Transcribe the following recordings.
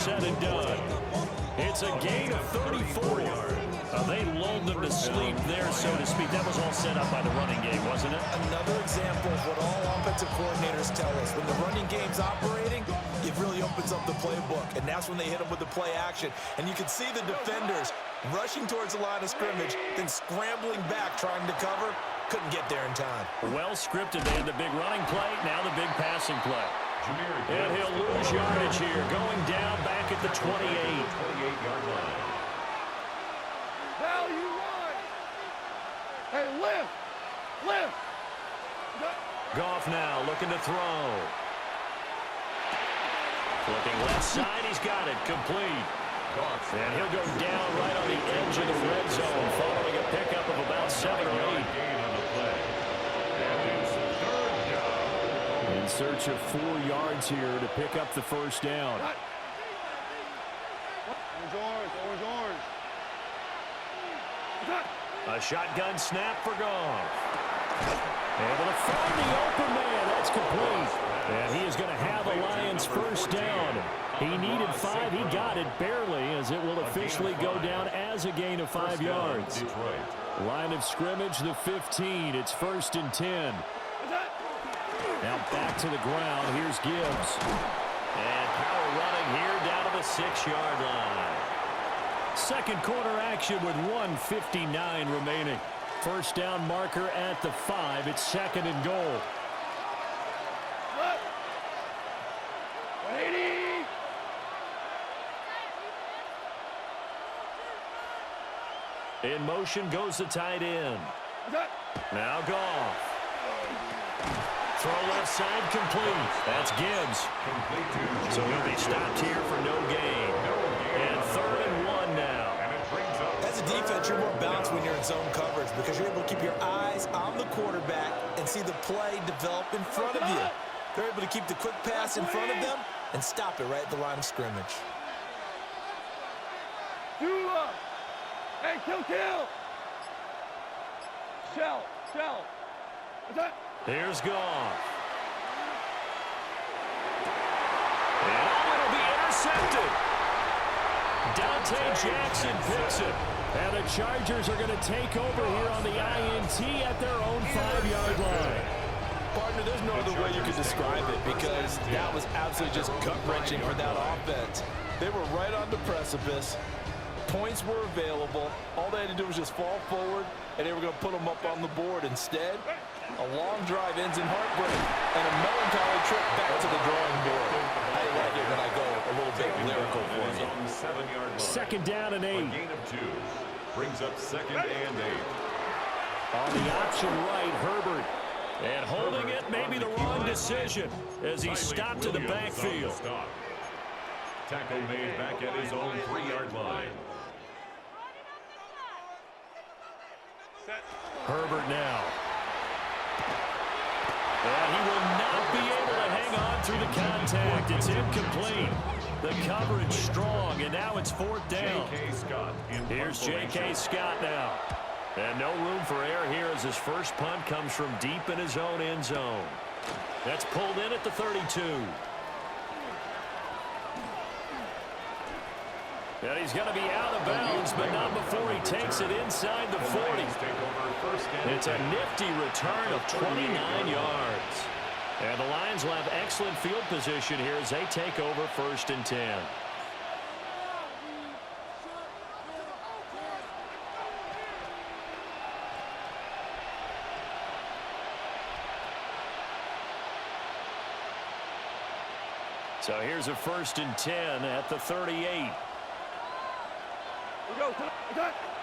said and done. It's a gain of 34. They lulled them to sleep there, so to speak. That was all set up by the running game, wasn't it? Another example of what all offensive coordinators tell us. When the running game's operating, it really opens up the playbook, and that's when they hit them with the play action. And you can see the defenders rushing towards the line of scrimmage, then scrambling back trying to cover. Couldn't get there in time. Well scripted. They had the big running play, now the big passing play. And he'll lose yardage here, going down back at the 28-yard line. Now you run. Hey, lift. Goff now looking to throw. Looking left side, he's got it, complete. And he'll go down right on the edge of the red zone, following a pickup of about 7 or 8. In search of 4 yards here to pick up the first down. Orange. A shotgun snap for Goff. Able to find the open man. That's complete. And he is going to have the Lions first down. He needed 5. He got it barely, as it will officially go down as a gain of 5 yards. Line of scrimmage, the 15. It's 1st and 10. Now back to the ground. Here's Gibbs. And power running here down to the 6-yard line. Second quarter action with 1:59 remaining. First down marker at the 5. It's 2nd and goal. In motion goes the tight end. Now Goff. Throw left side complete. That's Gibbs. So he'll be stopped here for no gain. And 3rd and 1 now. As a defense, you're more balanced when you're in zone coverage because you're able to keep your eyes on the quarterback and see the play develop in front of you. They're able to keep the quick pass in front of them and stop it right at the line of scrimmage. Hey, kill. Shell. Here's Goff. And it'll be intercepted. Dante Jackson picks it. And the Chargers are going to take over here on the INT at their own 5-yard line. Partner, there's no other way you could describe it because that was absolutely just gut-wrenching for that offense. They were right on the precipice. Points were available. All they had to do was just fall forward, and they were going to put them up on the board. Instead, a long drive ends in heartbreak and a melancholy trip back to the drawing board. I like it when I go a little bit lyrical for you. 2nd down and 8. A gain of 2. Brings up 2nd and 8. On the option right, Herbert. And holding it may be the wrong decision as he stopped in the backfield. Tackle made back at his own 3-yard line. Herbert now. And he will not be able to hang on through the contact. It's incomplete. The coverage strong, and now it's 4th down. Here's J.K. Scott now. And no room for error here as his first punt comes from deep in his own end zone. That's pulled in at the 32. And he's going to be out of bounds, but not before he takes it inside the 40. It's a nifty return of 29 yards. And the Lions will have excellent field position here as they take over 1st and 10. So here's a 1st and 10 at the 38.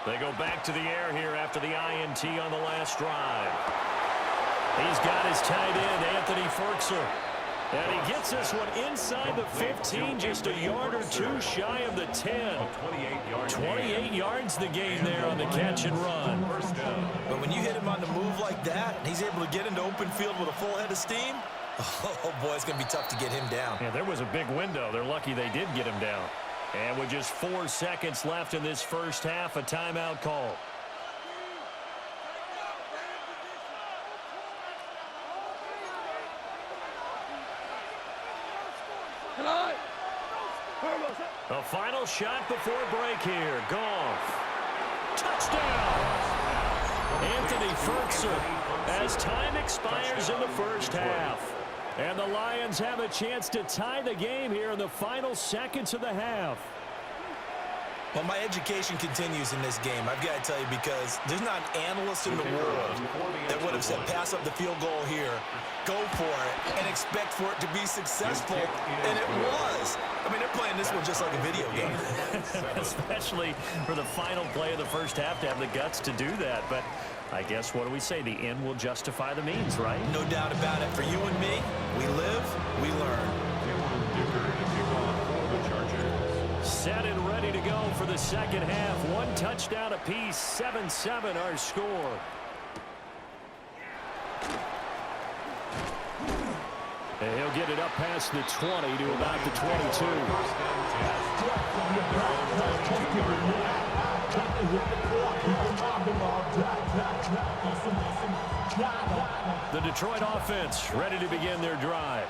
They go back to the air here after the INT on the last drive. He's got his tight end, Anthony Ferkser. And he gets this one inside the 15, just a yard or 2 shy of the 10. 28 yards the gain there on the catch and run. But when you hit him on the move like that, and he's able to get into open field with a full head of steam, oh boy, it's going to be tough to get him down. Yeah, there was a big window. They're lucky they did get him down. And with just 4 seconds left in this first half, a timeout call. Herbo, A final shot before break here. Goff. Touchdown! Anthony Fertzer as time expires in the first half. And the Lions have a chance to tie the game here in the final seconds of the half. Well, my education continues in this game, I've got to tell you, because there's not an analyst in the world that would have said pass up the field goal here, go for it, and expect for it to be successful, and it was. I mean, they're playing this one just like a video game. Especially for the final play of the first half to have the guts to do that. But I guess, what do we say? The end will justify the means, right? No doubt about it. For you and me, we live, we learn. Set and ready to go for the second half. One touchdown apiece, 7-7 our score. And he'll get it up past the 20 to about the 22. The Detroit offense ready to begin their drive.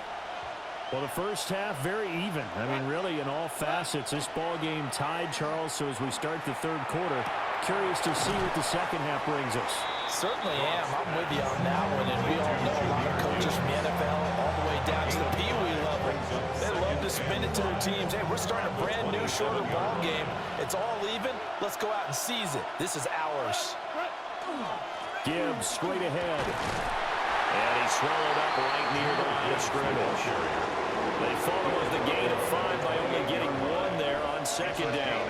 Well, the first half, very even. I mean, really, in all facets, this ball game tied, Charles. So as we start the third quarter, curious to see what the second half brings us. Certainly am. I'm with you on that one. And we all know a lot of coaches from the NFL all the way down to the Pee Wee level. They love to spin it to their teams. Hey, we're starting a brand new, shorter ball game. It's all even. Let's go out and seize it. This is ours. Gibbs straight ahead. And he's swallowed up right near the line of scrimmage. They follow up the gain of 5 by only getting 1 there on second down.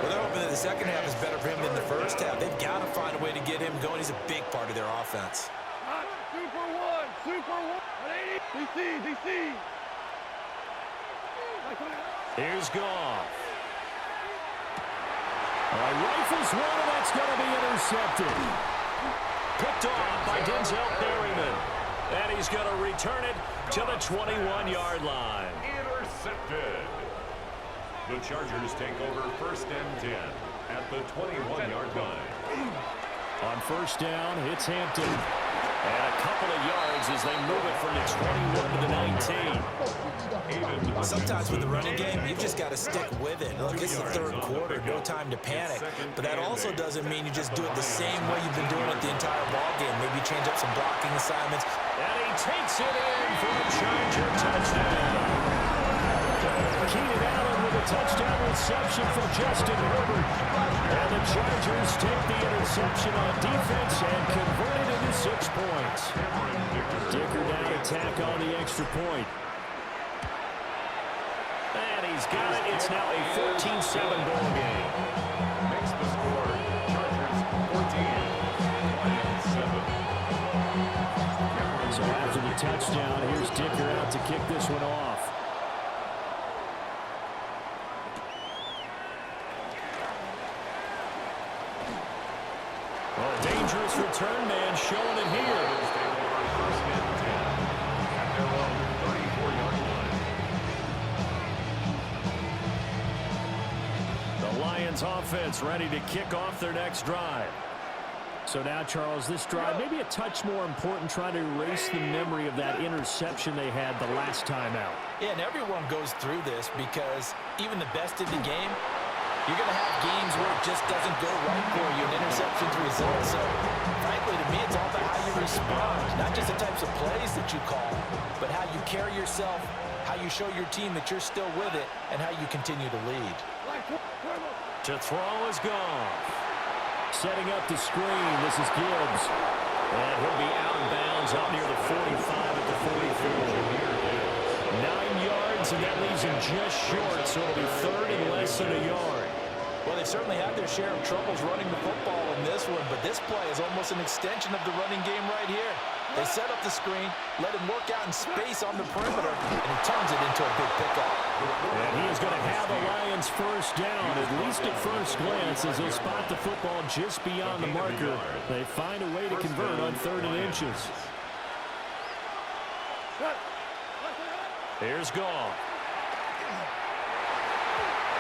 Well, they're hoping that the second half is better for him than the first half. They've got to find a way to get him going. He's a big part of their offense. Super one, super one. DC. Here's Goff. Rifles one, and that's going to be intercepted. Picked off by Denzel Perryman. And he's going to return it to the 21-yard line. Intercepted. The Chargers take over first and 10 at the 21-yard line. On first down, it's Hampton. And a couple of yards as they move it from the 21 to the 19. Sometimes with the running game, you've just got to stick with it. Look, it's the third quarter, no time to panic. But that also doesn't mean you just do it the same way you've been doing it the entire ball game. Maybe change up some blocking assignments. And he takes it in for a Charger touchdown. Keenan Allen with a touchdown reception from Justin Herbert. And the Chargers take the interception on defense and convert it into 6 points. Dicker down attack on the extra point. And he's got it. It's now a 14-7 ball game. Makes the score Chargers 14, Lions 7. So after the touchdown, here's Dicker out to kick this one off. Oh, dangerous return man showing it here. First and 10 at their own 34-yard line. The Lions offense ready to kick off their next drive. So now, Charles, this drive maybe a touch more important, trying to erase the memory of that interception they had the last time out. Yeah, and everyone goes through this because even the best in the game, you're going to have games where it just doesn't go right for you and interceptions result. So, frankly, to me, it's all about how you respond, not just the types of plays that you call, but how you carry yourself, how you show your team that you're still with it, and how you continue to lead. To throw is gone. Setting up the screen, this is Gibbs. And he'll be out of bounds up near the 45 at the 44. 9 yards, and that leaves him just short, so it'll be third and less than a yard. Well, they certainly had their share of troubles running the football in this one, but this play is almost an extension of the running game right here. They set up the screen, let him work out in space on the perimeter, and he turns it into a big pickup. And he is going to have the Lions first down, at least at first glance, as they spot the football just beyond the marker. They find a way to convert on 3rd and inches. Here's Goff.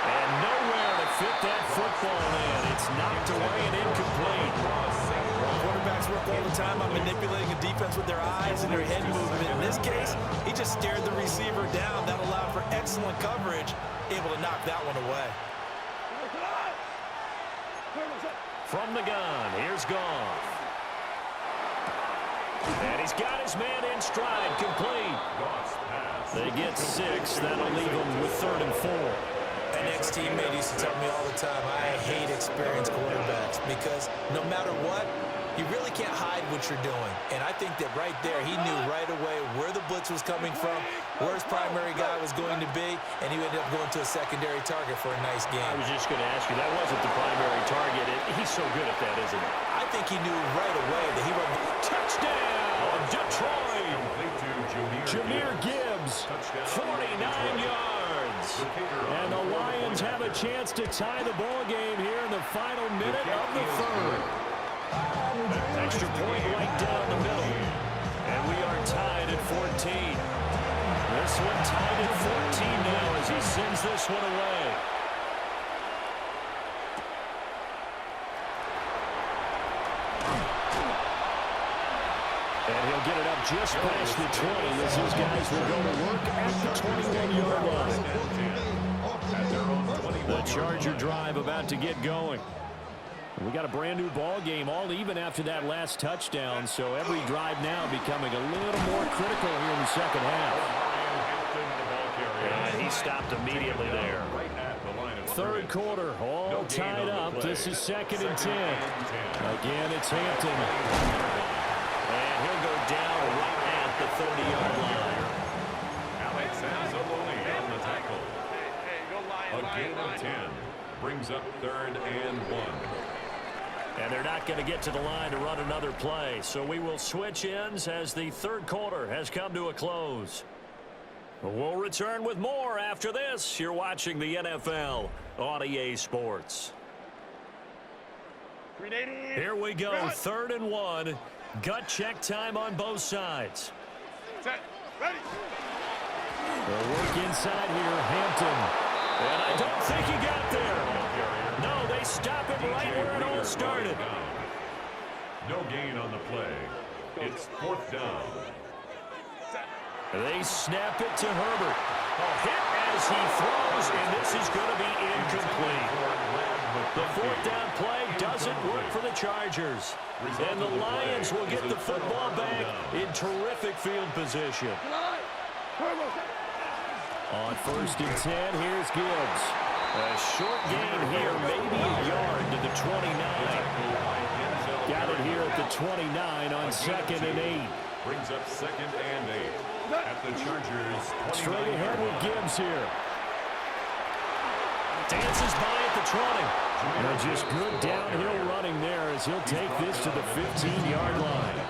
And nowhere to fit that football in. It's knocked away and incomplete. Quarterbacks work all the time on manipulating a defense with their eyes and their head movement. In this case, he just stared the receiver down. That allowed for excellent coverage, able to knock that one away. From the gun, here's Goff. And he's got his man in stride, complete. They get 6. That'll leave them with 3rd and 4. An ex-teammate used to tell me all the time, I hate experienced quarterbacks because no matter what, you really can't hide what you're doing. And I think that right there, he knew right away where the blitz was coming from, where his primary guy was going to be, and he ended up going to a secondary target for a nice game. I was just going to ask you, that wasn't the primary target. He's so good at that, isn't he? I think he knew right away that he wasn't. Touchdown, Detroit! Jahmyr Gibbs, 49 yards. And the Lions have a chance to tie the ball game here in the final minute of the 3rd. Extra point right down the middle. And we are tied at 14. This one tied at 14 now as he sends this one away. And he'll get it up just past the 20 as his guys will go to work at the 21-yard line. The Charger drive about to get going. We got a brand new ball game, all even after that last touchdown, so every drive now becoming a little more critical here in the second half. And he stopped immediately there. 3rd quarter, all tied up. This is 2nd and 10. Again, it's Hampton. And he'll go down right at the 30-yard line. Alex Anzalone on the tackle. A gain of 10 brings up 3rd and 1. And they're not going to get to the line to run another play. So we will switch ends as the 3rd quarter has come to a close. We'll return with more after this. You're watching the NFL on EA Sports. Here we go, 3rd and 1. Gut check time on both sides. Ready. They'll work inside here, Hampton. And I don't think he got there. No, they stop him right where it all started. No gain on the play. It's 4th down. They snap it to Herbert. A hit as he throws, and this is going to be incomplete. The 4th down play doesn't work for the Chargers. And the Lions will get the football back in terrific field position. On 1st and 10, here's Gibbs. A short gain here, maybe a yard to the 29. Got it here at the 29 on 2nd and 8. Brings up 2nd and 8. At the Chargers. Straight ahead with Gibbs here. Dances by at the 20. And just good downhill running there as he'll take this to the 15-yard line.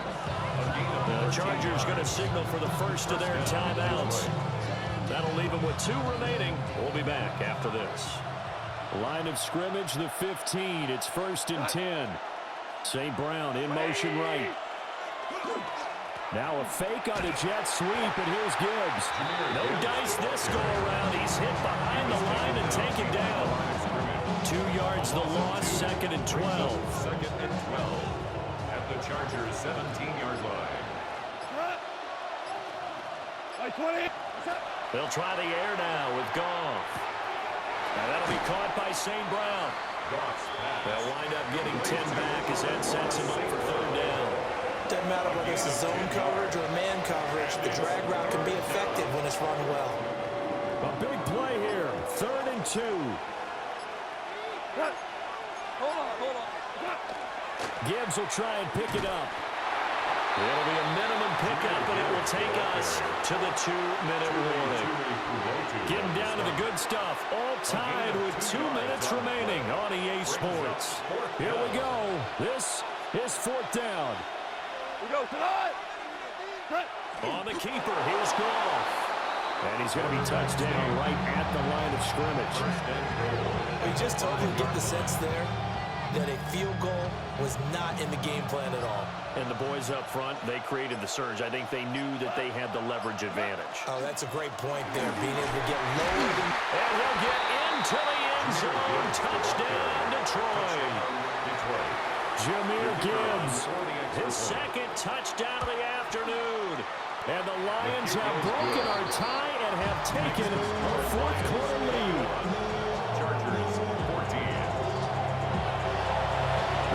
The Chargers going to signal for the first of their timeouts. That'll leave them with 2 remaining. We'll be back after this. Line of scrimmage, the 15. It's 1st and 10. St. Brown in motion right. Now a fake on a jet sweep, and here's Gibbs. No dice this go-around. He's hit behind the line and taken down. 2 yards the loss, 2nd and 12. 2nd and 12. At the Chargers' 17-yard line. 20. They'll try the air now with Goff. Now that'll be caught by St. Brown. They'll wind up getting 10 back as that sets him up for 3rd down. Doesn't matter whether it's a zone coverage or man coverage, the drag route can be effective when it's run well. A big play here, 3rd and 2. Hold on. Gibbs will try and pick it up. It'll be a minimum pickup, and it will take us to the 2-minute warning. Getting down to the good stuff. All tied with 2 minutes remaining on EA Sports. Here we go. This is 4th down. We go tonight. On the keeper, here's Goff. And he's going to be touched down right at the line of scrimmage. We just totally get the sense there that a field goal was not in the game plan at all. And the boys up front, they created the surge. I think they knew that they had the leverage advantage. Oh, that's a great point there, being able to get low. And he'll get into the end zone. Touchdown, Detroit. Jahmyr Gibbs, his second touchdown of the afternoon. And the Lions have broken our tie and have taken a fourth-quarter lead. Chargers 14.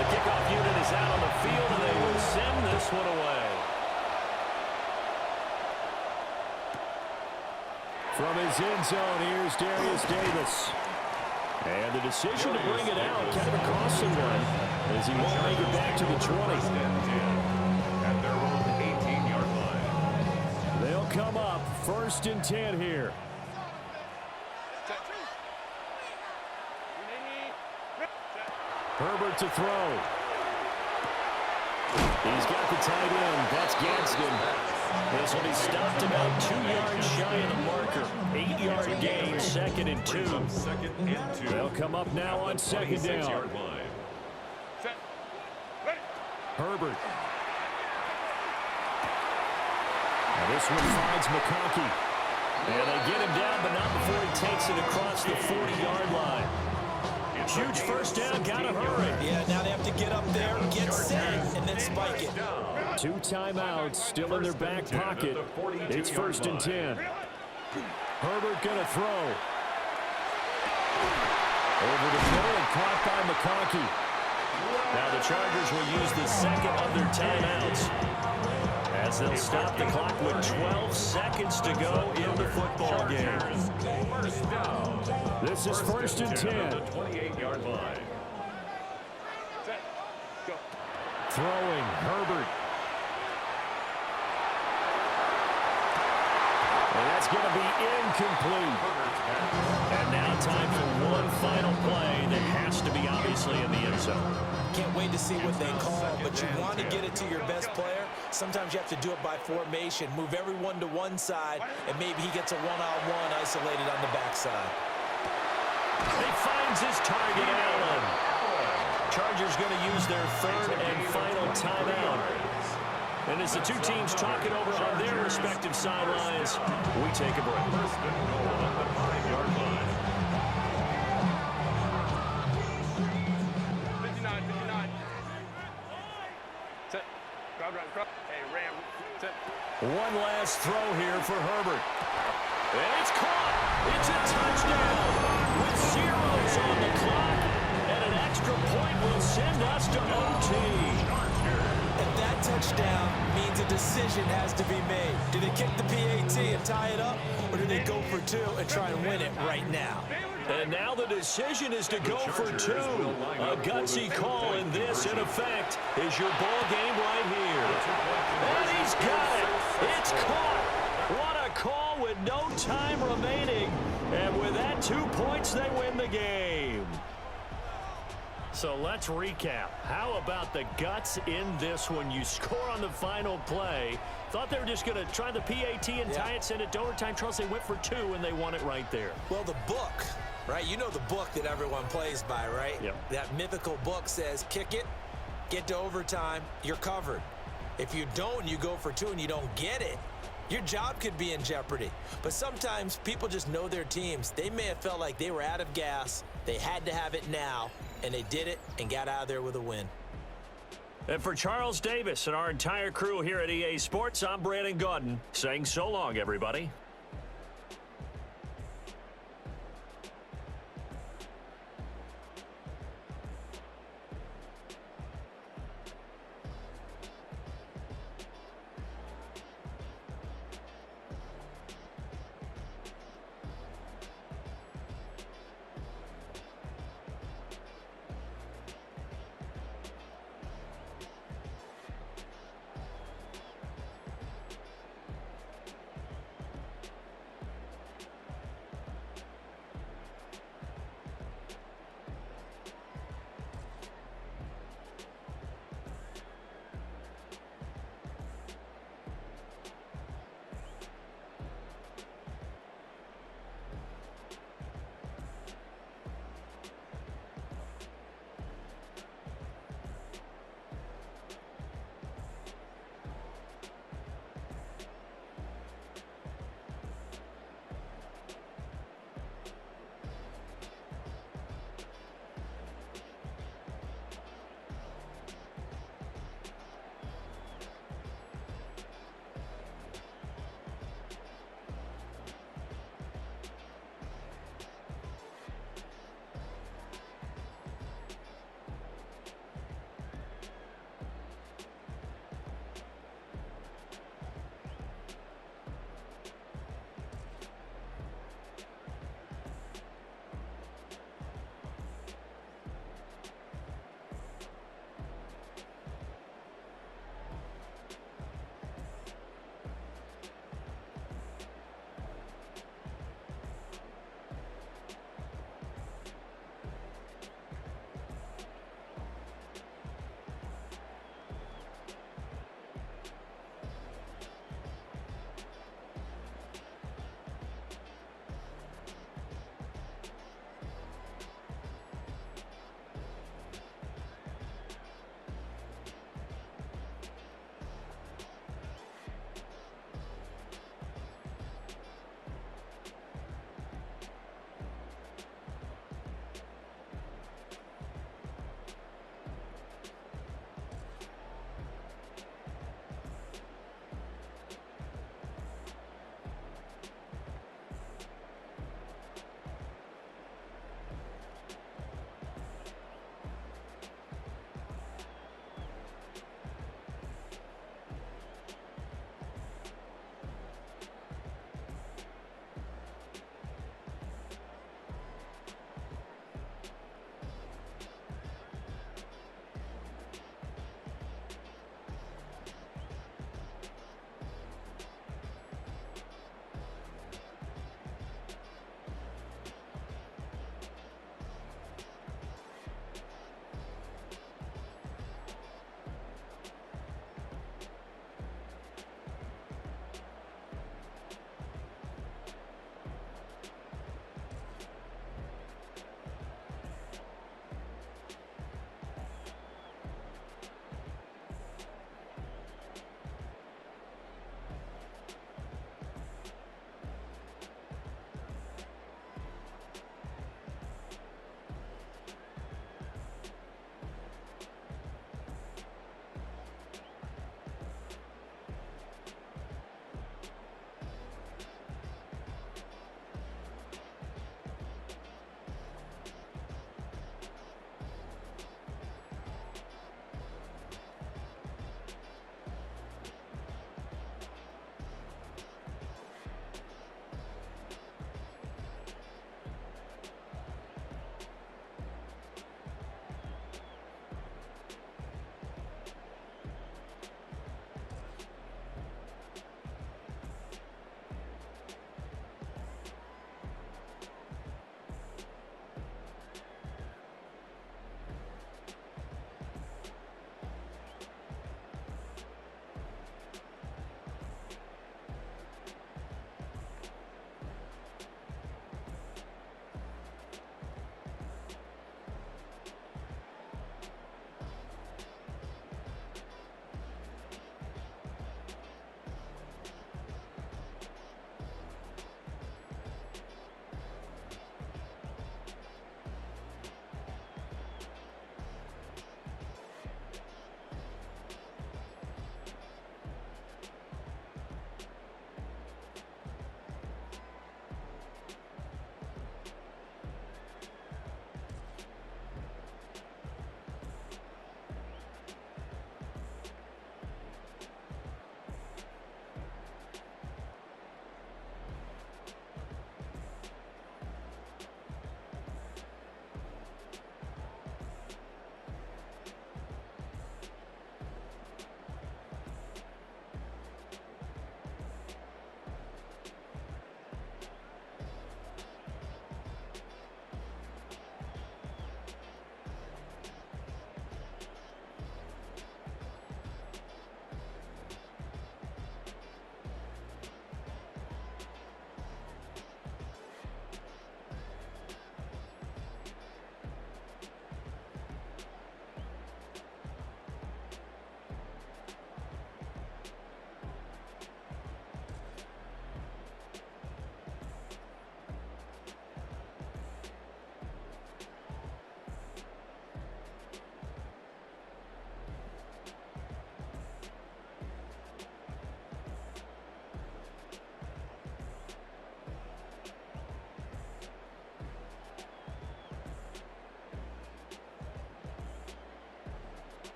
The kickoff unit is out on the field, and they will send this one away. From his end zone, here's Darius Davis. And the decision to bring it out, kind of a costly one, as he won't make it back to the 20. At their own 18-yard line. They'll come up 1st and 10 here. Herbert to throw. He's got the tight end. That's Gadsden. This will be stopped about 2 yards shy of the marker. 8-yard gain, 2nd and 2. Second and 2. They'll come up now on 2nd down. Line. Herbert. Now this one finds McConkey. And they get him down, but not before he takes it across the 40-yard line. Huge first down, gotta hurry. Yeah, now they have to get up there, get set, and then spike it. 2 timeouts still in their back pocket. It's 1st and 10. Herbert gonna throw. Over the middle and caught by McConkey. Now the Chargers will use the second of their timeouts, as they'll stop the clock with 12 seconds to go in the football game. This is 1st and 10. 28-yard line. Throwing, Herbert. And that's going to be incomplete. And now time for one final play that has to be obviously in the end zone. Can't wait to see what they call, but you want to get it to your best player. Sometimes you have to do it by formation. Move everyone to one side, and maybe he gets a one-on-one isolated on the backside. He finds his target, Allen. Chargers going to use their 3rd and final timeout. And as the two teams talk it over on their respective sidelines, we take a break. First and goal on the 5-yard line. 59. Set. Crowd. Hey, Ram. Set. One last throw here for Herbert. And it's caught. It's a touchdown with zeros on the clock. And an extra point will send us to OT. And that touchdown means a decision has to be made. Do they kick the PAT and tie it up, or do they go for 2 and try and win it right now? And now the decision is to go for 2. A gutsy call, and this, in effect, is your ball game right here. And he's got it. It's caught. What a call with no time remaining. And with that, 2 points, they win the game. So let's recap. How about the guts in this one? You score on the final play. Thought they were just going to try the PAT and tie it, send it to overtime. Charles, they went for 2, and they won it right there. Well, the book, right? You know the book that everyone plays by, right? Yep. That mythical book says, kick it, get to overtime, you're covered. If you don't, you go for 2 and you don't get it, your job could be in jeopardy. But sometimes people just know their teams. They may have felt like they were out of gas. They had to have it now, and they did it and got out of there with a win. And for Charles Davis and our entire crew here at EA Sports, I'm Brandon Gaudin saying so long, everybody.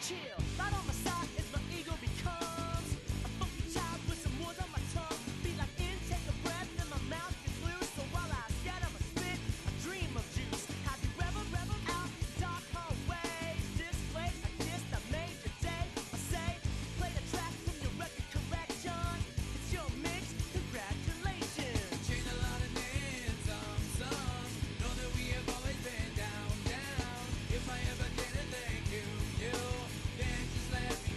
chill. Right on my side is my ego becomes a funky child with some words on my tongue. Be like in, take a breath, and my mouth gets loose. So while I scatter my spit, I dream of juice. Have you revel out dark hallways? This way, I kissed, I made your day. I say, play the track from your record collection. It's your mix, congratulations. Changed a lot of names, some know that we have always been down. If I ever didn't thank you, you can't just let me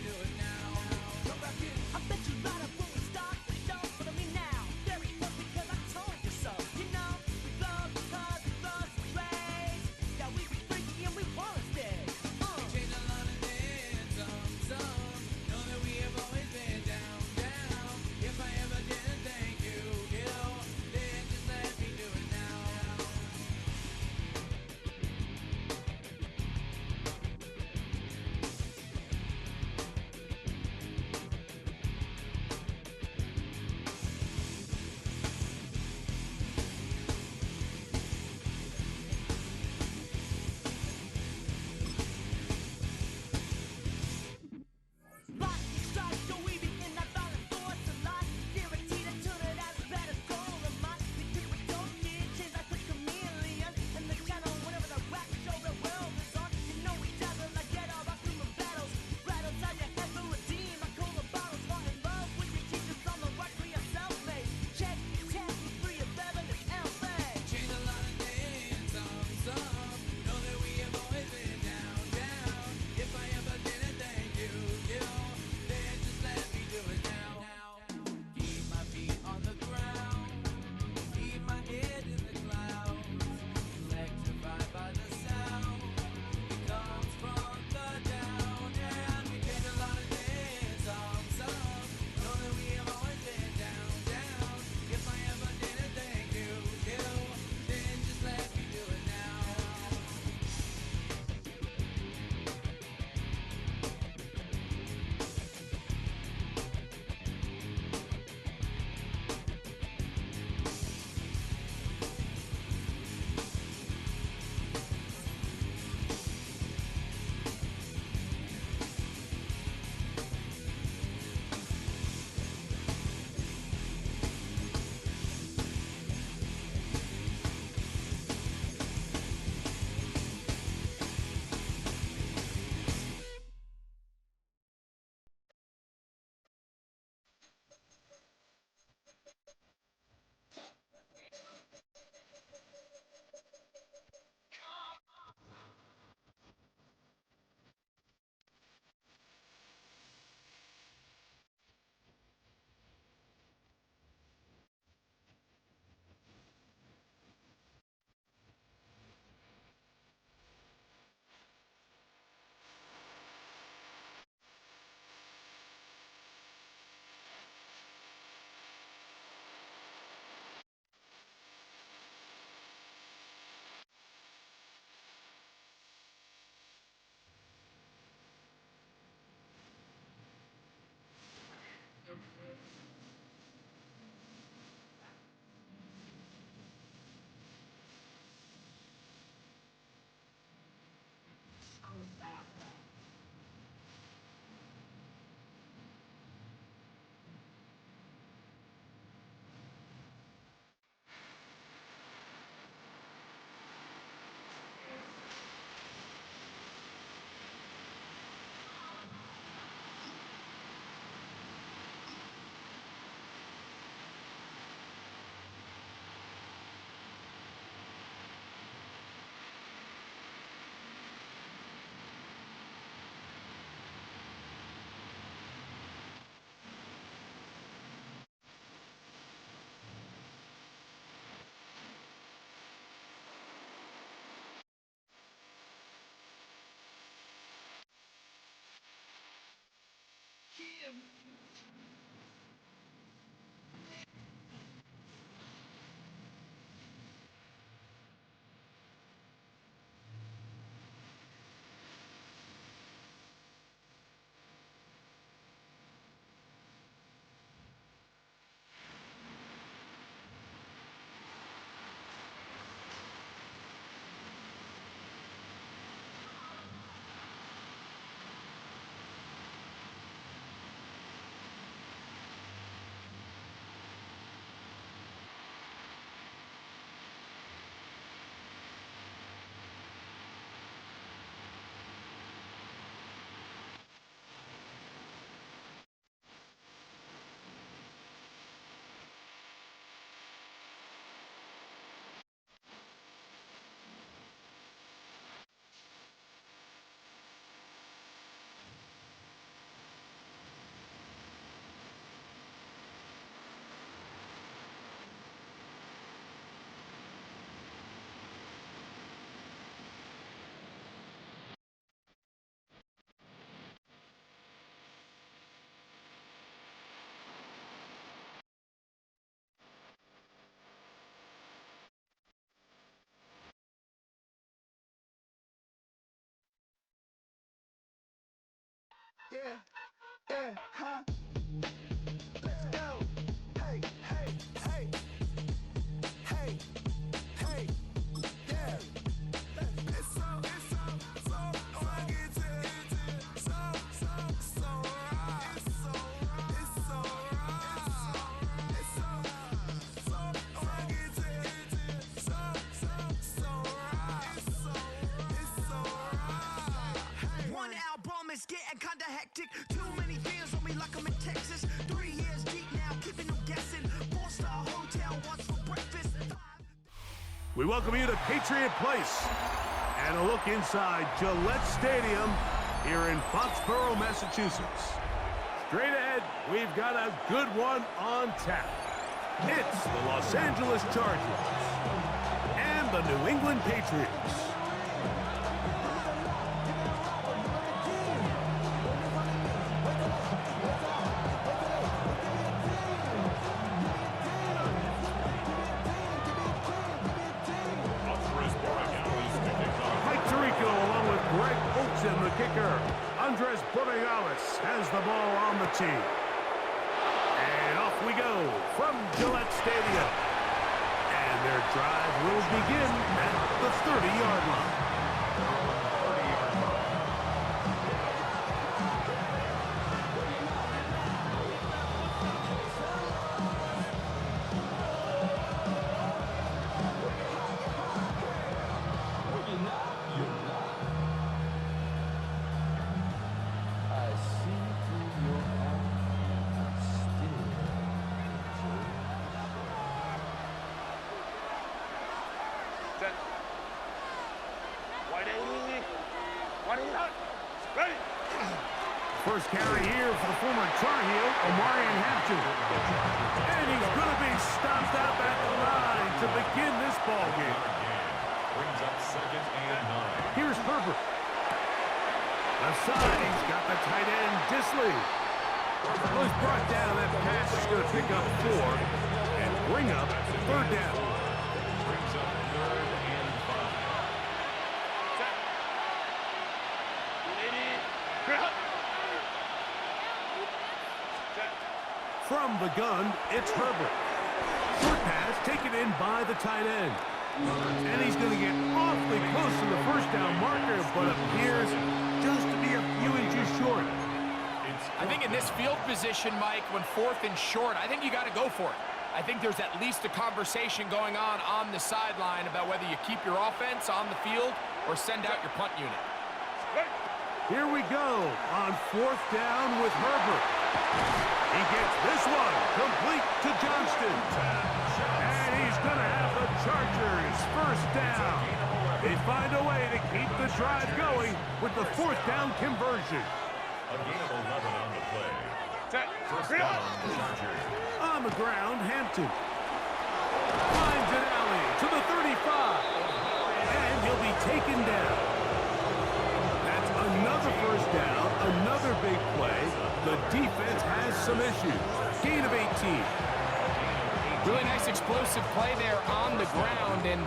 One album is getting kinda hectic. Too many fans on me like I'm in Texas. 3 years deep now, keeping them guessing. 4-star hotel, what's for breakfast? We welcome you to Patriot Place and a look inside Gillette Stadium here in Foxborough, Massachusetts. Straight ahead, we've got a good one on tap. It's the Los Angeles Chargers and the New England Patriots. The kicker, Andres Borregales, has the ball on the tee. And off we go from Gillette Stadium. And their drive will begin at the 30-yard line. Set. 180. 180. Ready. First carry here for the former Tar Heel, Omarion Hampton. And he's going to be stopped up at the line to begin this ball game. Brings up 2nd and 9. Here's Herbert. Left side, he's got the tight end, Disley. Well, he's brought down. That pass is going to pick up 4 and bring up 3rd down. Brings up 3rd and 5. Set. 180. Grab. Set. From the gun, it's Herbert. Short pass taken in by the tight end. And he's going to get awfully close to the first down marker, but appears just to be a few inches short. I think in this field position, Mike, when 4th and short, I think you got to go for it. I think there's at least a conversation going on the sideline about whether you keep your offense on the field or send out your punt unit. Here we go on 4th down with Herbert. He gets this one complete to Johnston. And he's going to have the Chargers first down. They find a way to keep the drive going with the 4th down conversion. A gain of 11 on the play. Set. First Grab. down, Chargers. On the ground, Hampton finds an alley to the 35. And he'll be taken down. That's another first down, another big play. The defense has some issues. Gain of 18. Really nice explosive play there on the ground. And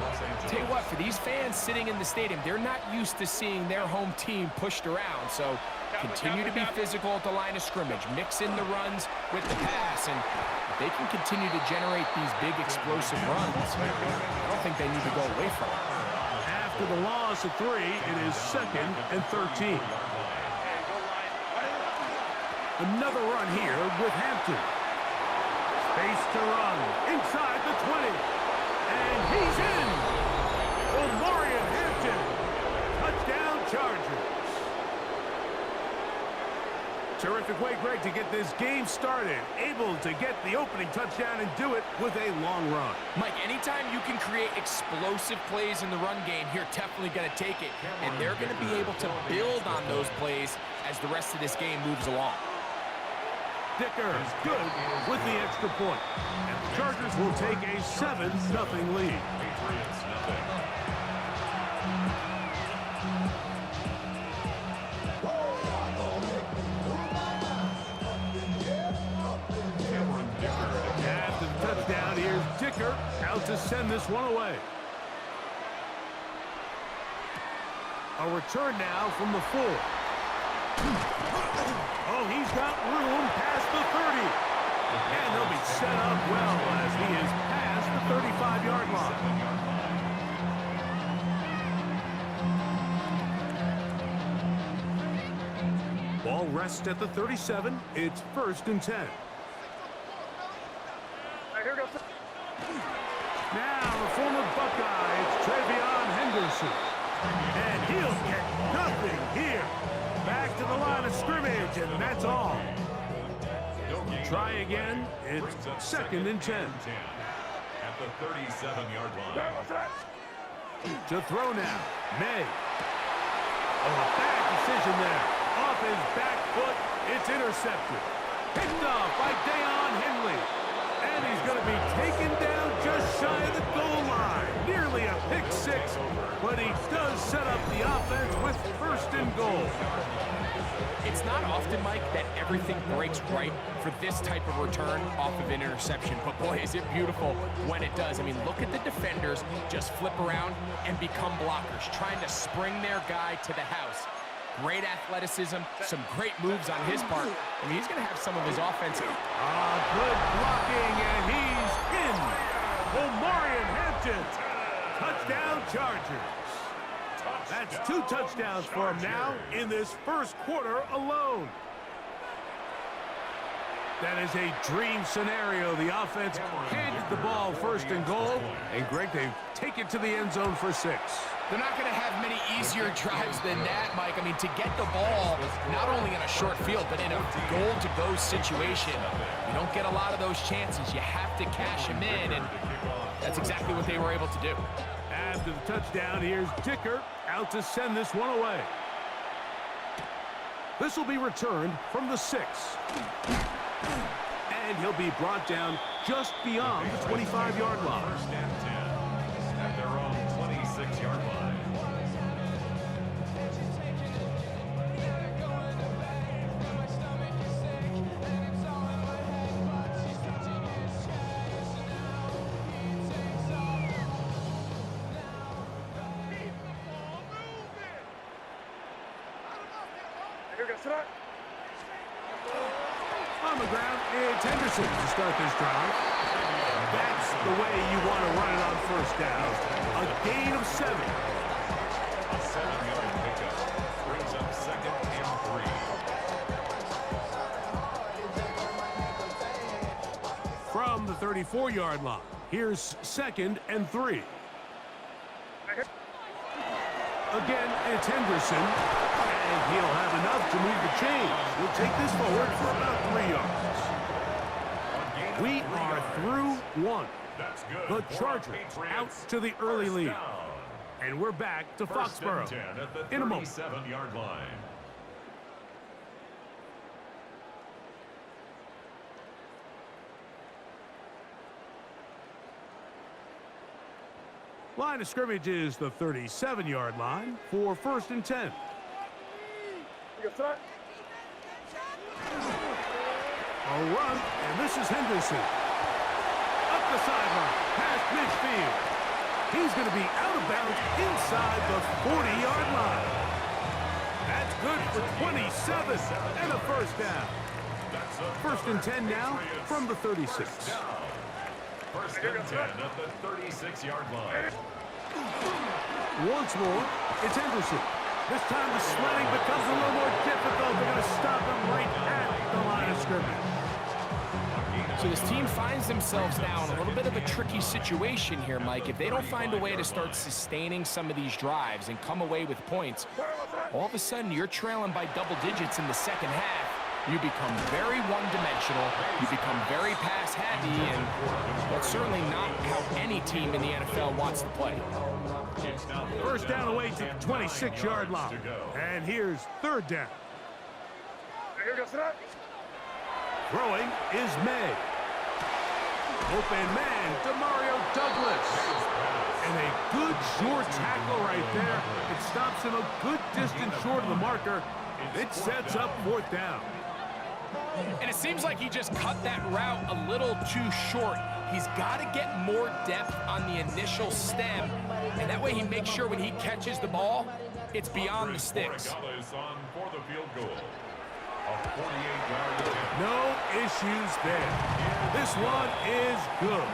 tell you what, for these fans sitting in the stadium, they're not used to seeing their home team pushed around. So continue to be physical at the line of scrimmage. Mix in the runs with the pass. And if they can continue to generate these big explosive runs, I don't think they need to go away from it. After the loss of 3, it is 2nd and 13. Another run here with Hampton. Space to run inside the 20. And he's in. Omarion Hampton. Touchdown Chargers. Terrific way, Greg, to get this game started. Able to get the opening touchdown and do it with a long run. Mike, anytime you can create explosive plays in the run game, you're definitely going to take it. And they're going to be able to build on those plays as the rest of this game moves along. Dicker good with the extra point. And the Chargers will take a 7-0 lead. Patriots, nothing. After the touchdown, here's Dicker out to send this one away. A return now from the 4. Oh, he's got room past the 30. And he'll be set up well as he is past the 35-yard line. Ball rests at the 37. It's 1st and 10. Here goes. Now, the former Buckeye, it's Travion Henderson. And he'll get nothing here. Back to the line of scrimmage, and that's all. Try again. It's 2nd and 10. At the 37-yard line. To throw now. May. Oh, a bad decision there. Off his back foot. It's intercepted. Picked off by Deion Henley. And he's going to be taken down just shy of the goal line. Nearly a pick six, but he does set up the offense with 1st and goal. It's not often, Mike, that everything breaks right for this type of return off of an interception. But boy, is it beautiful when it does. I mean, look at the defenders just flip around and become blockers, trying to spring their guy to the house. Great athleticism, some great moves on his part. I mean, he's going to have some of his offensive. Good blocking, and he's in. Omarion Hampton. Touchdown Chargers. That's 2 touchdowns for him now in this 1st quarter alone. That is a dream scenario. The offense handed the ball 1st and goal. And Greg, they take it to the end zone for 6. They're not going to have many easier drives than that, Mike. I mean, to get the ball, not only in a short field, but in a goal-to-go situation, you don't get a lot of those chances. You have to cash them in, and that's exactly what they were able to do. After the touchdown, here's Dicker out to send this one away. This will be returned from the 6. And he'll be brought down just beyond the 25-yard line. 1st and 10 at their own 26-yard line. Here goes. On the ground, it's Henderson to start this drive. That's the way you want to run it on 1st down. A gain of 7. A 7-yard pickup brings up 2nd and 3. From the 34-yard line, here's 2nd and 3. Again, it's Henderson. And he'll have enough to move the chains. We'll take this forward for about 3 yards. We are through 1. That's good. The Chargers out to the early lead. And we're back to 1st and Foxborough 10 at the in a moment. 37-yard line. Line of scrimmage is the 37-yard line for 1st and 10. Here goes. A run, and this is Henderson. Up the sideline, past midfield. He's going to be out of bounds inside the 40-yard line. That's good for 27 and a 1st down. 1st and 10 now from the 36. 1st and 10 at the 36-yard line. Once more, it's Henderson. This time the sledding becomes a little more difficult. They're going to stop him right at the line of scrimmage. So this team finds themselves now in a little bit of a tricky situation here, Mike. If they don't find a way to start sustaining some of these drives and come away with points, all of a sudden you're trailing by double digits in the 2nd half. You become very one-dimensional, you become very pass-heavy, and that's certainly not how any team in the NFL wants to play. 1st down away to the 26-yard line. And here's 3rd down. Here goes. Throwing is May. Open man, Demario Douglas. And a good short tackle right there. It stops him a good distance short of the marker. It sets up 4th down. And it seems like he just cut that route a little too short. He's got to get more depth on the initial stem, and that way he makes sure when he catches the ball, it's beyond the sticks. Borregales on for the field goal. A 48-yard attempt. No issues there. This one is good.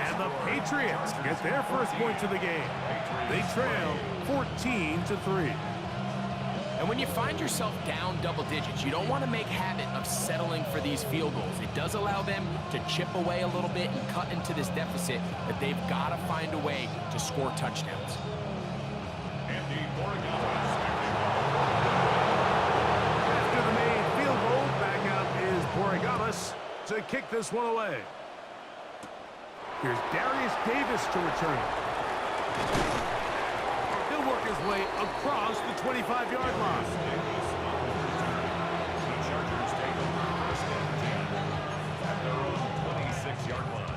And the Patriots get their first points of the game. They trail 14-3. And when you find yourself down double digits, you don't want to make habit of settling for these field goals. It does allow them to chip away a little bit and cut into this deficit, but they've got to find a way to score touchdowns. Andy Borregales. After the main field goal, back out is Borregales to kick this one away. Here's Darius Davis to return it. He'll work his way across the 25-yard line. The Chargers take over first and 10 at their own 26-yard line.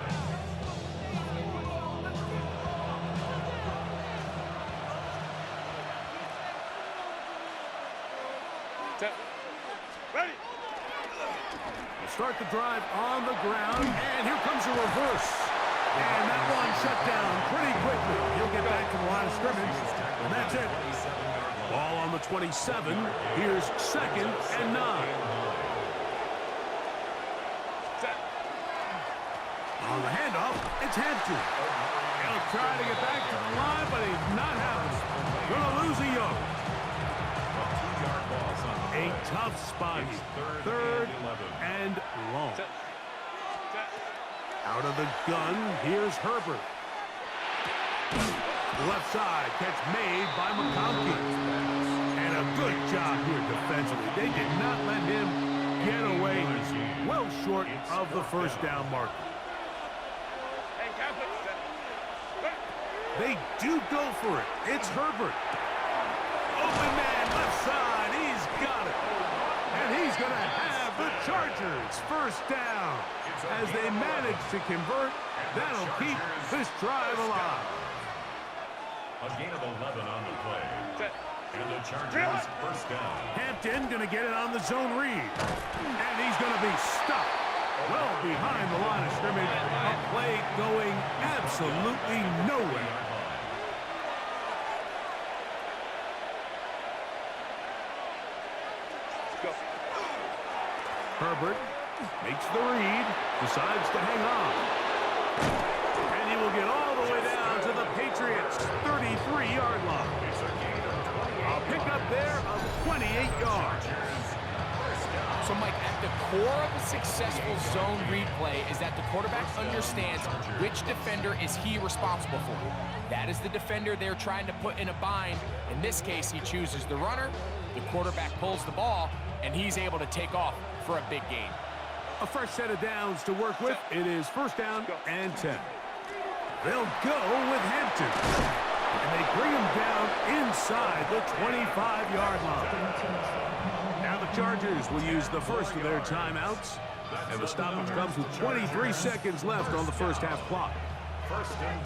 Ready. They'll start the drive on the ground, and here comes a reverse. And that one shut down pretty quickly. He'll get back to the line of scrimmage, and that's it. Ball on the 27. Here's 2nd and 9. On the handoff, it's Hampton. He'll try to get back to the line, but he's not having it. Gonna lose a yard. A tough spot here. 3rd and long. Out of the gun, here's Herbert. Left side, catch made by McConkey. And a good job here defensively. They did not let him get away. He's well short of the first down marker. They do go for it. It's Herbert. Open man, left side. He's got it. And he's going to have the Chargers first down. As they manage to convert, that'll keep this drive alive. A gain of 11 on the play. And the Chargers first down. Hampton going to get it on the zone read. And he's going to be stuck well behind the line of scrimmage. A play going absolutely nowhere. Herbert makes the read, decides to hang on. And he will get all the way down to the Patriots' 33-yard line. A pickup there of 28 yards. So, Mike, at the core of a successful zone read play is that the quarterback understands which defender is he responsible for. That is the defender they're trying to put in a bind. In this case, he chooses the runner, the quarterback pulls the ball, and he's able to take off for a big gain. A fresh set of downs to work with. It is first down and 10. They'll go with Hampton. And they bring him down inside the 25-yard line. Now the Chargers will use the first of their timeouts. And the stoppage comes with 23 seconds left on the first half clock.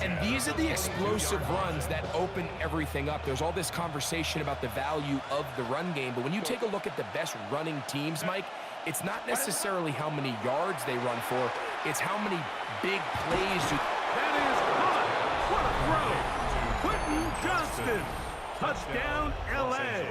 And these are the explosive runs that open everything up. There's all this conversation about the value of the run game, but when you take a look at the best running teams, Mike, it's not necessarily how many yards they run for, it's how many big plays you... That is caught. What a throw. Quentin Johnston. Touchdown, L.A.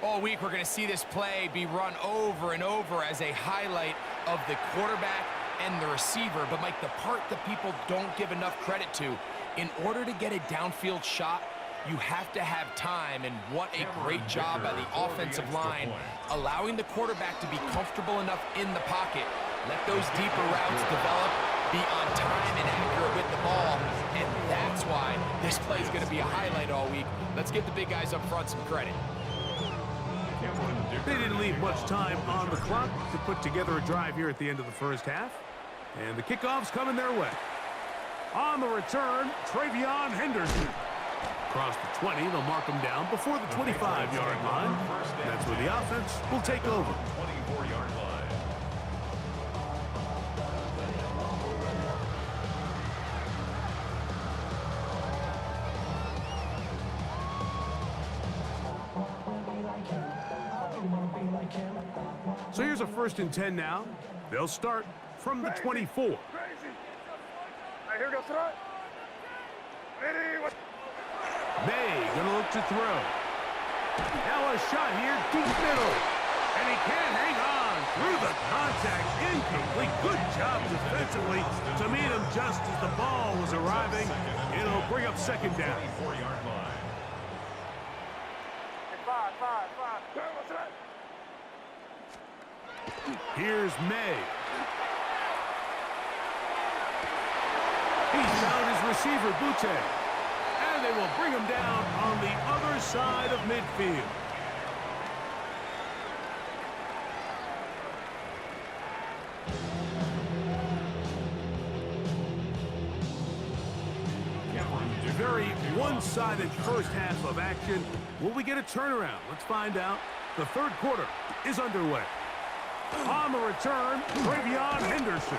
All week, we're going to see this play be run over and over as a highlight of the quarterback and the receiver. But, Mike, the part that people don't give enough credit to, in order to get a downfield shot, you have to have time, and what a great job by the offensive line, allowing the quarterback to be comfortable enough in the pocket, let those deeper routes develop, be on time and accurate with the ball, and that's why this play is going to be a highlight all week. Let's give the big guys up front some credit. They didn't leave much time on the clock to put together a drive here at the end of the first half. And the kickoff's coming their way. On the return, Travion Henderson. Across the 20, they'll mark him down before the 25-yard line. That's where the offense will take over. 24-yard line. So here's a 1st and 10 now. They'll start from the 24. Crazy. Right, here goes tonight. Ready. What? May gonna look to throw. Now a shot here, deep middle. And he can't hang on through the contact. Incomplete. Good job defensively to meet him just as the ball was arriving. It'll bring up second down. 4-yard line. Five. What's that? Here's May. He's found his receiver, Butte. And they will bring him down on the other side of midfield. Very one-sided first half of action. Will we get a turnaround? Let's find out. The third quarter is underway. On the return, Travion Henderson.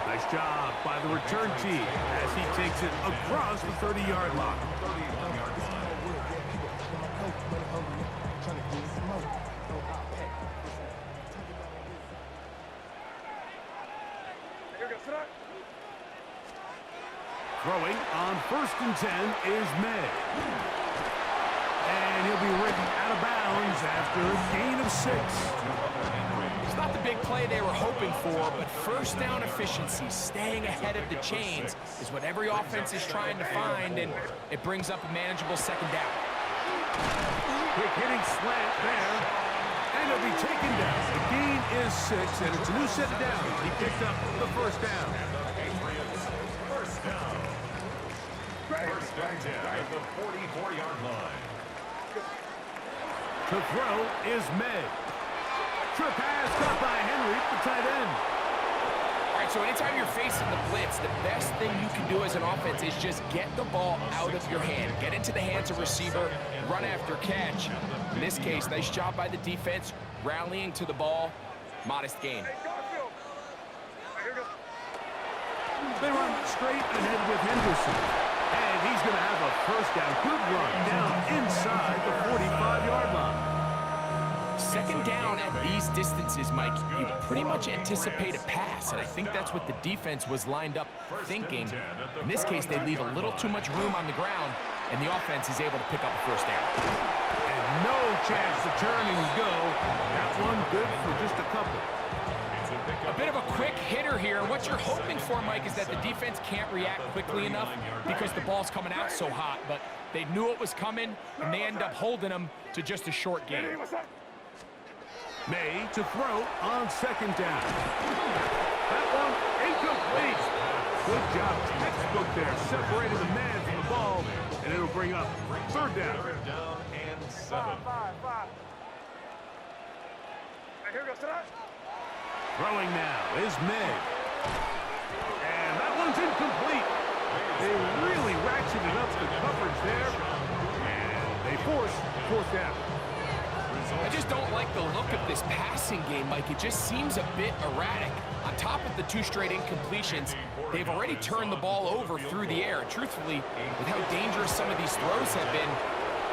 Nice job by the return team as he takes it across the 30-yard line. 31-yard line. Here goes that. Throwing on 1st and 10 is May. And he'll be ridden out of bounds after a gain of 6. It's not the big play they were hoping for, but first down efficiency, staying ahead of the chains, is what every offense is trying to find, and it brings up a manageable second down. Quick hitting slant there. And he'll be taken down. The gain is 6, and it's a new set of downs. He picked up the first down. First down. First and 10 at the 44-yard line. To throw is May. Trip pass caught by Henry, the tight end. All right, so anytime you're facing the blitz, the best thing you can do as an offense is just get the ball out of your hand. Get into the hands of receiver, run after catch. In this case, nice job by the defense, rallying to the ball. Modest gain. Here goes. They run straight ahead with Henderson. And he's going to have a first down. Good run down inside the 45-yard line. Second down at these distances, Mike, you pretty much anticipate a pass, and I think that's what the defense was lined up thinking. In this case, they leave a little too much room on the ground, and the offense is able to pick up a first down. And no chance to turn and go. That one good for just a couple. A bit of a quick hitter here, and what you're hoping for, Mike, is that the defense can't react quickly enough because the ball's coming out so hot, but they knew it was coming, and they end up holding them to just a short gain. May to throw on second down. That one incomplete. Good job, textbook there, separating the man from the ball, and it'll bring up third down. Third down and 7. Five. Here goes that. Throwing now is May. And that one's incomplete. They really ratcheted up the coverage there, and they force fourth down. I just don't like the look of this passing game, Mike. It just seems a bit erratic. On top of the 2 straight incompletions, they've already turned the ball over through the air. And truthfully, with how dangerous some of these throws have been,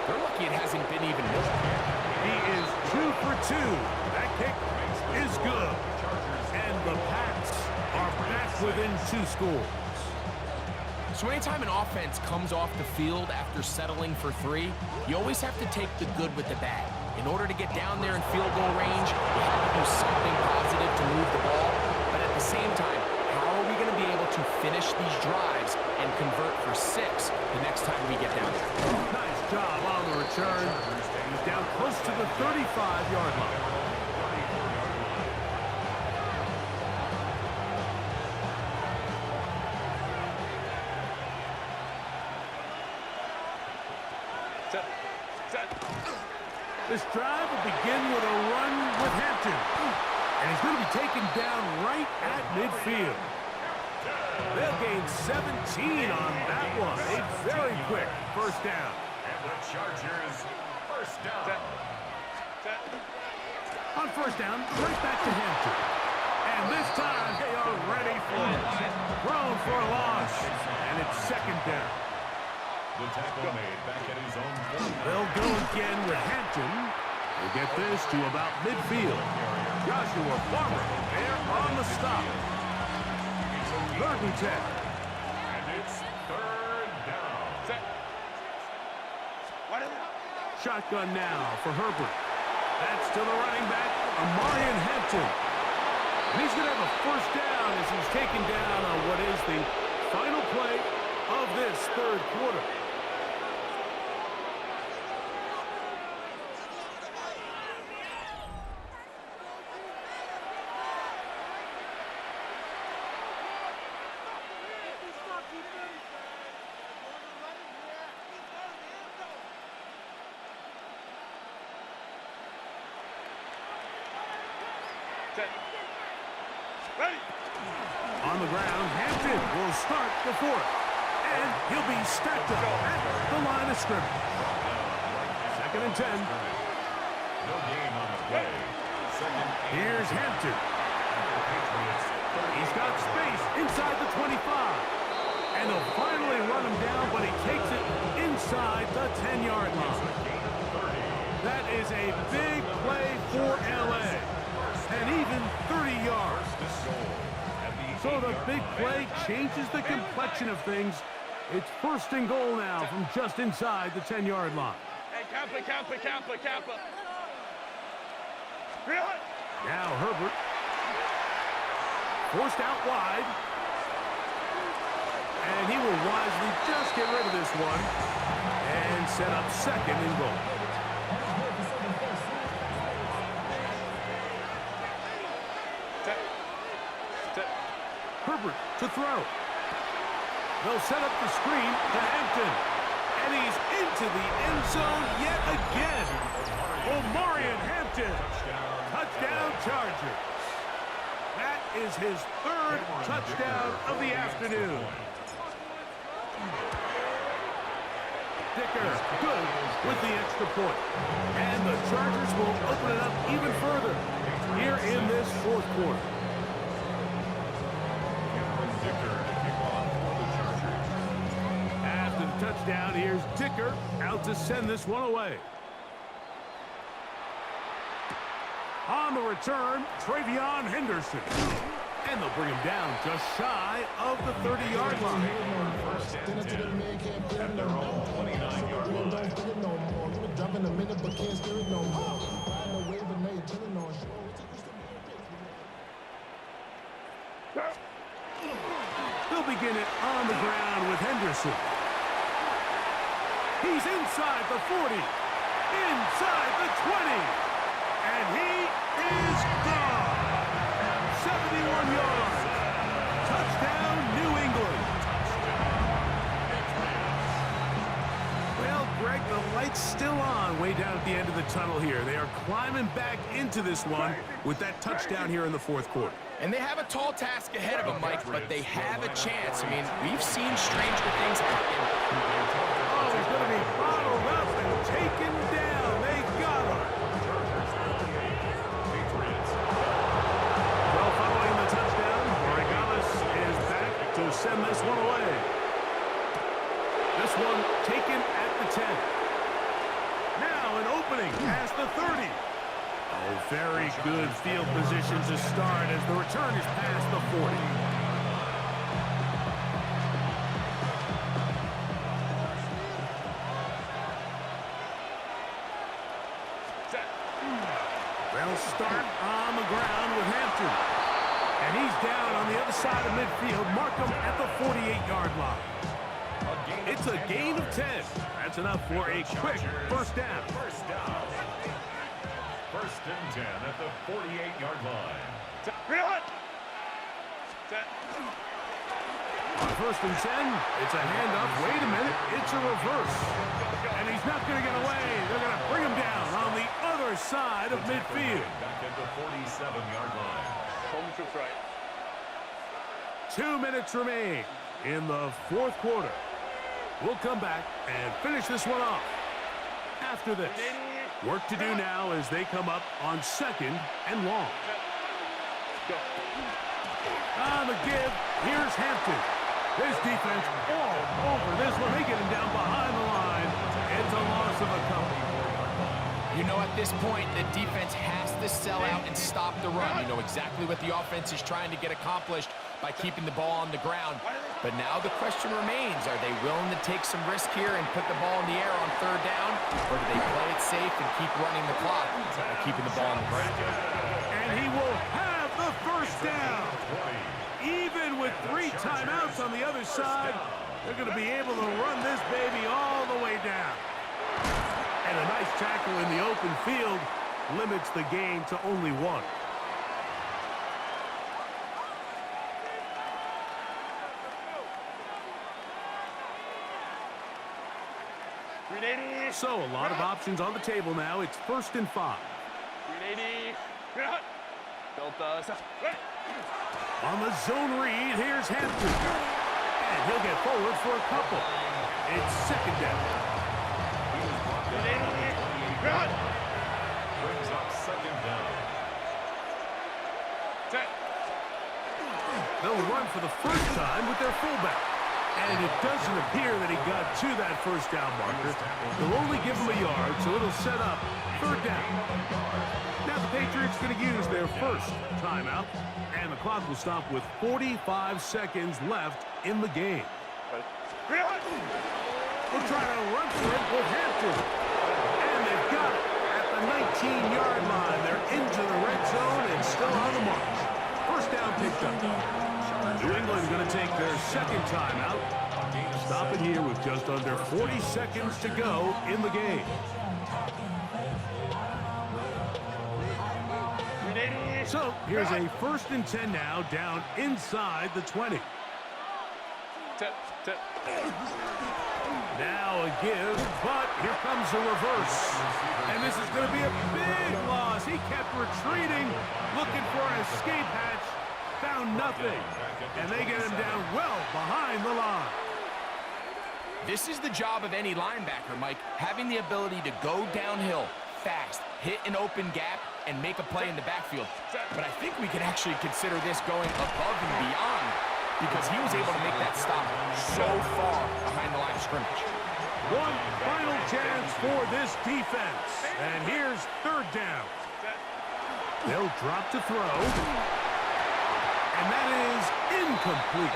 they're lucky it hasn't been even more. He is 2 for 2. That kick is good. And the Pats are back within 2 scores. So anytime an offense comes off the field after settling for 3, you always have to take the good with the bad. In order to get down there in field goal range, you have to do something positive to move the ball. But at the same time, how are we going to be able to finish these drives and convert for 6 the next time we get down there? Nice job on the return. He's down close to the 35-yard line. This drive will begin with a run with Hampton. And he's going to be taken down right at midfield. They'll gain 17 on that one. A very quick first down. And the Chargers first down. On first down, right back to Hampton. And this time they are ready for it. Thrown for a loss. And it's second down. The tackle made back at his own 40. They'll go again with Hampton. We'll get this to about midfield. Joshua Farmer there on the stop. Third and 10. And it's third down. Shotgun now for Herbert. That's to the running back, Amarian Hampton. And he's going to have a first down as he's taken down on what is the final play of this third quarter. On the ground, Hampton will start the fourth. And he'll be stacked up at the line of scrimmage. 2nd and 10. No gain on the play. Here's Hampton. He's got space inside the 25. And they'll finally run him down, but he takes it inside the 10-yard line. That is a big play for L.A. And even 30 yards. So the big play changes the complexion of things. It's 1st and goal now from just inside the 10-yard line. Hey, Kappa. Now Herbert. Forced out wide. And he will wisely just get rid of this one. And set up 2nd and goal. Herbert to throw. They'll set up the screen to Hampton. And he's into the end zone yet again. Amarian Hampton. Touchdown Chargers. That is his 3rd touchdown of the afternoon. Dicker good with the extra point. And the Chargers will open it up even further here in this 4th quarter. After the touchdown, here's Dicker out to send this one away. On the return, Travion Henderson. And they'll bring him down just shy of the 30-yard line. At their own 29-yard line. They'll begin it on the ground with Henderson. He's inside the 40, inside the 20, and he is gone. 71 yards. Touchdown, New England. Well, Greg, the light's still on way down at the end of the tunnel here. They are climbing back into this one with that touchdown here in the 4th quarter. And they have a tall task ahead of them, Mike, but they have a chance. I mean, we've seen stranger things happen. Oh, he's going to be bottled up and taken down. They got him. Well, following the touchdown, Regales is back to send this one away. This one taken at the 10. Now an opening past the 30. Oh, very good field position to start as the return is past the 40. They'll start on the ground with Hampton. And he's down on the other side of midfield. Mark him at the 48-yard line. It's a gain of 10. That's enough for a quick first down. First and 10 at the 48-yard line. On 1st and 10, it's a handoff. Wait a minute, it's a reverse. And he's not going to get away. They're going to bring him down on the other side of midfield. Back at the 47-yard line. Home troops right. 2 minutes remain in the 4th quarter. We'll come back and finish this one off after this. Work to do now as they come up on 2nd and long. On the give, here's Hampton. This defense all over this one. They get him down behind the line. It's a loss of a couple. You know, at this point, the defense has to sell out and stop the run. You know exactly what the offense is trying to get accomplished. by keeping the ball on the ground. But now the question remains, are they willing to take some risk here and put the ball in the air on third down? Or do they play it safe and keep running the clock by keeping the ball on the ground? And he will have the first down. Even with 3 timeouts on the other side, they're going to be able to run this baby all the way down. And a nice tackle in the open field limits the game to only 1. So a lot of options on the table now. It's 1st and 5. 380. Delta. On the zone read, here's Hampton. And he'll get forward for a couple. It's 2nd down. Brings up 2nd down. They'll run for the first time with their fullback. And it doesn't appear that he got to that first down marker. They'll only give him a yard, so it'll set up 3rd down. Now the Patriots going to use their first timeout, and the clock will stop with 45 seconds left in the game. We'll try to run for it with Hampton. And they've got it at the 19-yard line. They're into the red zone and still on the march. First down picked up. New England going to take their 2nd timeout. Stop it here with just under 40 seconds to go in the game. So here's a 1st and 10 now, down inside the 20. Now a give, but here comes a reverse. And this is going to be a big loss. He kept retreating, looking for an escape hatch, found nothing. And they get him down well behind the line. This is the job of any linebacker, Mike, having the ability to go downhill fast, hit an open gap, and make a play in the backfield. But I think we can actually consider this going above and beyond because he was able to make that stop so far behind the line of scrimmage. One final chance for this defense. And here's 3rd down. They'll drop to throw. And that is incomplete.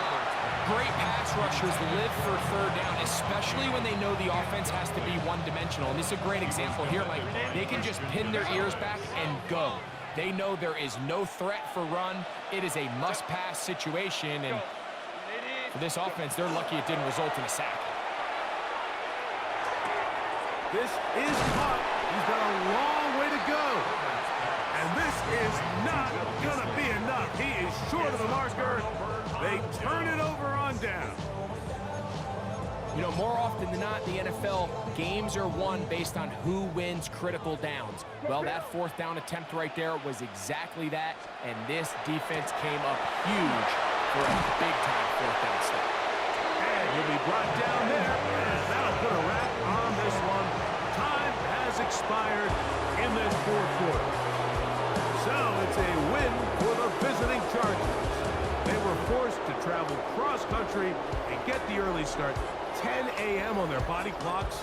Great pass rushers live for 3rd down, especially when they know the offense has to be one-dimensional. And this is a great example here, Mike. They can just pin their ears back and go. They know there is no threat for run. It is a must-pass situation. And for this offense, they're lucky it didn't result in a sack. This is caught. He's got a long way to go. And this is not going to be enough. He is short of the marker. They turn it over on down. You know, more often than not in the NFL, games are won based on who wins critical downs. Well, that 4th down attempt right there was exactly that, and this defense came up huge for a big-time 4th down stop. And he'll be brought down there, and that'll put a wrap on this one. Time has expired in this 4th quarter. So it's a win for the visiting Chargers. They were forced to travel cross-country and get the early start. 10 a.m. on their body clocks.